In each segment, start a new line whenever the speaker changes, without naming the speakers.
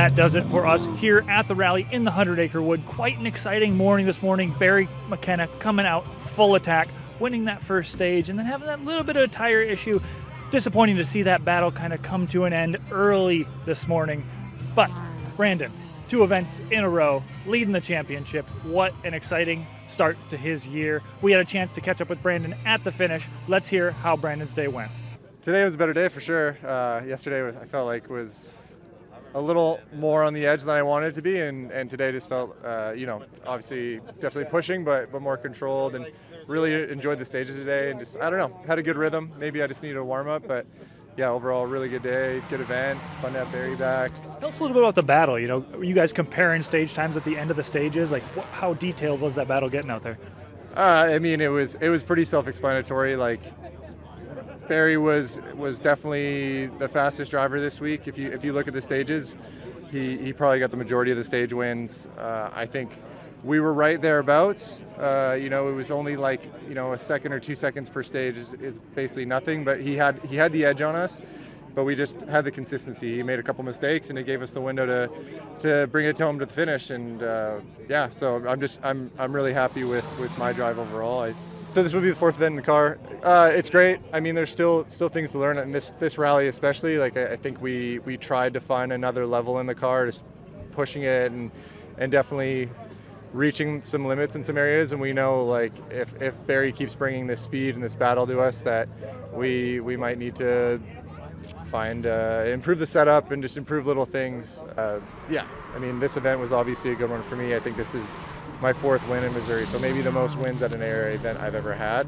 that does it for us here at the rally in the 100 Acre Wood. Quite an exciting morning this morning. Barry McKenna coming out full attack, winning that first stage, and then having that little bit of a tire issue. Disappointing to see that battle kind of come to an end early this morning. But Brandon, 2 events in a row, leading the championship. What an exciting start to his year. We had a chance to catch up with Brandon at the finish. Let's hear how Brandon's day went.
Today was a better day for sure. Yesterday I felt like was a little more on the edge than I wanted it to be, and today just felt, obviously definitely pushing, but more controlled, and really enjoyed the stages today, and just, I don't know, had a good rhythm. Maybe I just needed a warm up, but yeah, overall really good day, good event. It's fun to have Barry back.
Tell us a little bit about the battle. Were you guys comparing stage times at the end of the stages? Like, how detailed was that battle getting out there?
It was pretty self-explanatory. Like, Barry was definitely the fastest driver this week. If you look at the stages, he probably got the majority of the stage wins. I think we were right thereabouts. It was only like, a second or 2 seconds per stage is basically nothing, but he had the edge on us, but we just had the consistency. He made a couple mistakes, and it gave us the window to bring it home to the finish. And so I'm really happy with my drive overall. So this will be the 4th event in the car. It's great. There's still things to learn, and this rally especially. Like, I think we tried to find another level in the car, just pushing it and definitely reaching some limits in some areas. And we know, like, if Barry keeps bringing this speed and this battle to us, that we might need to find improve the setup and just improve little things. This event was obviously a good one for me. I think this is my 4th win in Missouri, so maybe the most wins at an ARA event I've ever had.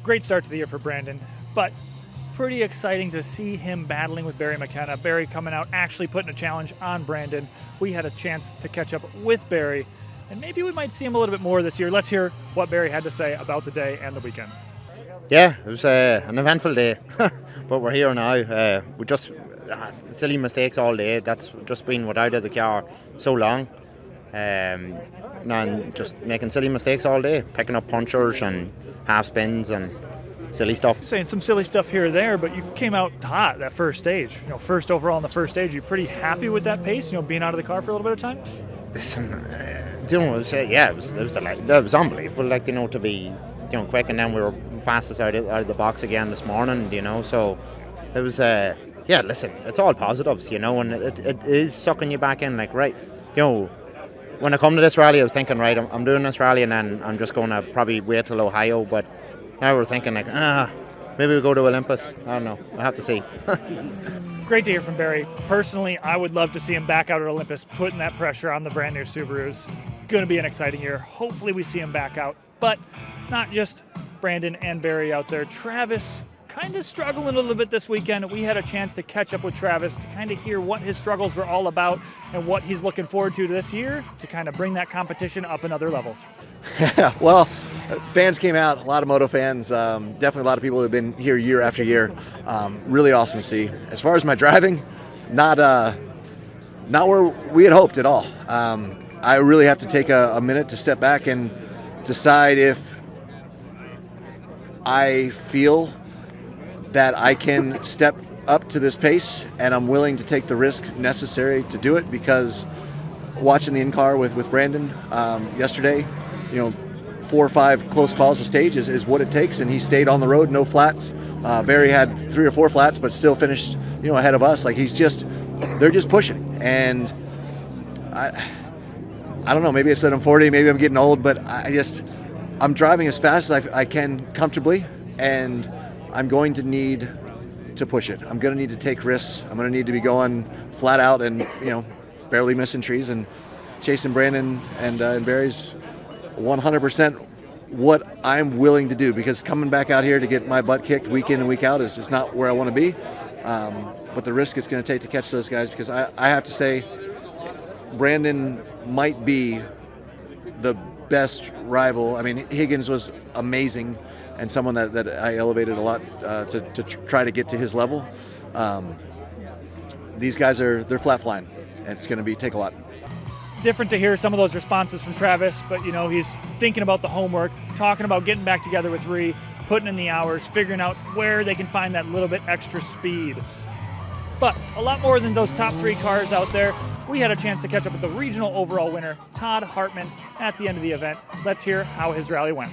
Great start to the year for Brandon, but pretty exciting to see him battling with Barry McKenna. Barry coming out, actually putting a challenge on Brandon. We had a chance to catch up with Barry, and maybe we might see him a little bit more this year. Let's hear what Barry had to say about the day and the weekend.
Yeah, it was an eventful day, but we're here now. We just silly mistakes all day. That's just been what I did the car so long. And just making silly mistakes all day, picking up punctures and half spins and silly stuff.
Saying some silly stuff here or there, but you came out hot that first stage. First overall in the first stage. You pretty happy with that pace? Being out of the car for a little bit of time.
Listen, it was unbelievable. To be quick, and then we were fastest out of the box again this morning. So it was listen, it's all positives, and it is sucking you back in. Like, right, when I come to this rally, I was thinking, right, I'm doing this rally, and then I'm just going to probably wait till Ohio. But now we're thinking, like, maybe we go to Olympus. I don't know. I have to see.
Great to hear from Barry. Personally, I would love to see him back out at Olympus, putting that pressure on the brand new Subarus. Going to be an exciting year. Hopefully we see him back out. But not just Brandon and Barry out there. Travis kind of struggling a little bit this weekend. We had a chance to catch up with Travis to kind of hear what his struggles were all about and what he's looking forward to this year to kind of bring that competition up another level.
Well, fans came out, a lot of moto fans, definitely a lot of people who have been here year after year. Really awesome to see. As far as my driving, not where we had hoped at all. I really have to take a minute to step back and decide if I feel that I can step up to this pace, and I'm willing to take the risk necessary to do it, because watching the in-car with Brandon yesterday, 4 or 5 close calls to stage is what it takes, and he stayed on the road, no flats. Barry had 3 or 4 flats, but still finished ahead of us. Like, they're just pushing, and I don't know, maybe I said I'm 40, maybe I'm getting old, but I'm driving as fast as I can comfortably, and I'm going to need to push it. I'm going to need to take risks. I'm going to need to be going flat out and, barely missing trees, and chasing Brandon and Barry's 100% what I'm willing to do, because coming back out here to get my butt kicked week in and week out is just not where I want to be. But the risk it's going to take to catch those guys, because I have to say, Brandon might be the best rival. Higgins was amazing, and someone that I elevated a lot to try to get to his level. These guys they're flat flying, and it's going to take a lot.
Different to hear some of those responses from Travis, but he's thinking about the homework, talking about getting back together with Ree, putting in the hours, figuring out where they can find that little bit extra speed. But a lot more than those top 3 cars out there. we had a chance to catch up with the regional overall winner, Todd Hartman, at the end of the event. Let's hear how his rally went.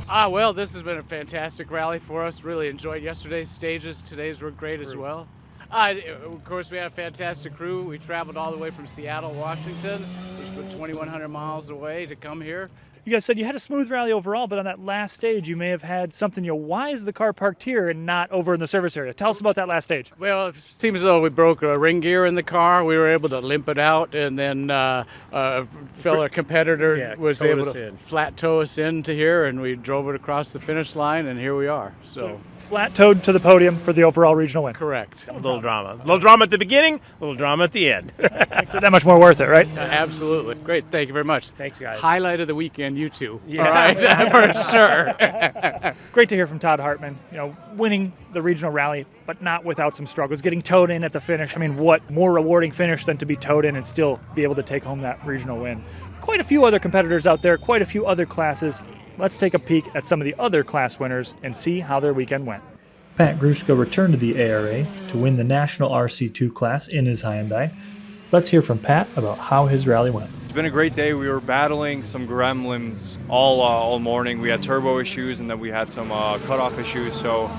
Well, this has been a fantastic rally for us. Really enjoyed yesterday's stages. Today's were great as well. Of course, we had a fantastic crew. We traveled all the way from Seattle, Washington, which was 2,100 miles away to come here.
You guys said you had a smooth rally overall, but on that last stage, you may have had something. Why is the car parked here and not over in the service area? Tell us about that last stage.
Well, it seems as though we broke a ring gear in the car. We were able to limp it out, and then a fellow competitor was able to flat toe us into here, and we drove it across the finish line, and here we are. So
flat-toed to the podium for the overall regional win.
Correct.
A little drama. A little drama at the beginning, a little drama at the end.
Makes it that much more worth it, right?
Absolutely. Great. Thank you very much.
Thanks, guys.
Highlight of the weekend, you two.
Yeah.
All right, for sure.
Great to hear from Todd Hartman, winning the regional rally, but not without some struggles. Getting towed in at the finish. I mean, what more rewarding finish than to be towed in and still be able to take home that regional win? Quite a few other competitors out there, quite a few other classes. Let's take a peek at some of the other class winners and see how their weekend went. Pat Gruszka returned to the ARA to win the National RC2 class in his Hyundai. Let's hear from Pat about how his rally went.
It's been a great day. We were battling some gremlins all morning. We had turbo issues and then we had some cutoff issues. So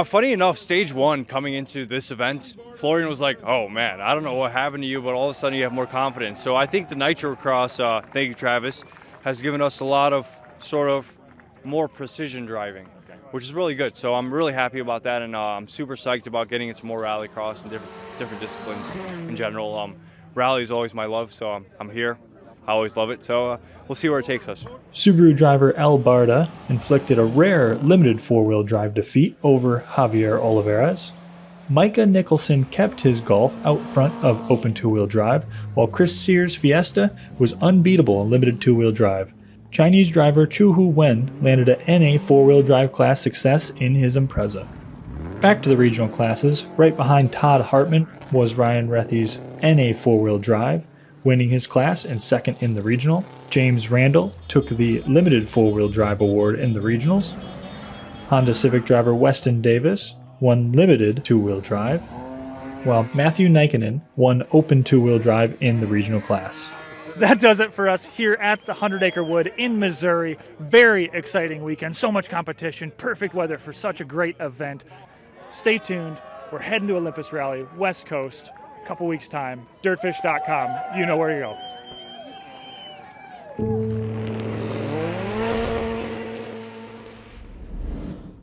funny enough, stage one coming into this event, Florian was like, oh man, I don't know what happened to you, but all of a sudden you have more confidence. So I think the Nitro Cross, thank you Travis, has given us a lot of sort of more precision driving, which is really good. So I'm really happy about that, and I'm super psyched about getting into more rallycross and different disciplines in general. Rally is always my love, so I'm here. I always love it, so we'll see where it takes us.
Subaru driver El Barda inflicted a rare limited four-wheel drive defeat over Javier Olivares. Micah Nicholson kept his Golf out front of open two-wheel drive, while Chris Sears' Fiesta was unbeatable in limited two-wheel drive. Chinese driver Chu-Hu Wen landed a NA four-wheel drive class success in his Impreza. Back to the regional classes, right behind Todd Hartman was Ryan Rethy's NA four-wheel drive, winning his class and second in the regional. James Randall took the limited four-wheel drive award in the regionals. Honda Civic driver Weston Davis won limited two-wheel drive, while Matthew Nikinen won open two-wheel drive in the regional class. That does it for us here at the 100 Acre Wood in Missouri. Very exciting weekend. So much competition. Perfect weather for such a great event. Stay tuned. We're heading to Olympus Rally, West Coast, a couple weeks' time. Dirtfish.com. You know where to go.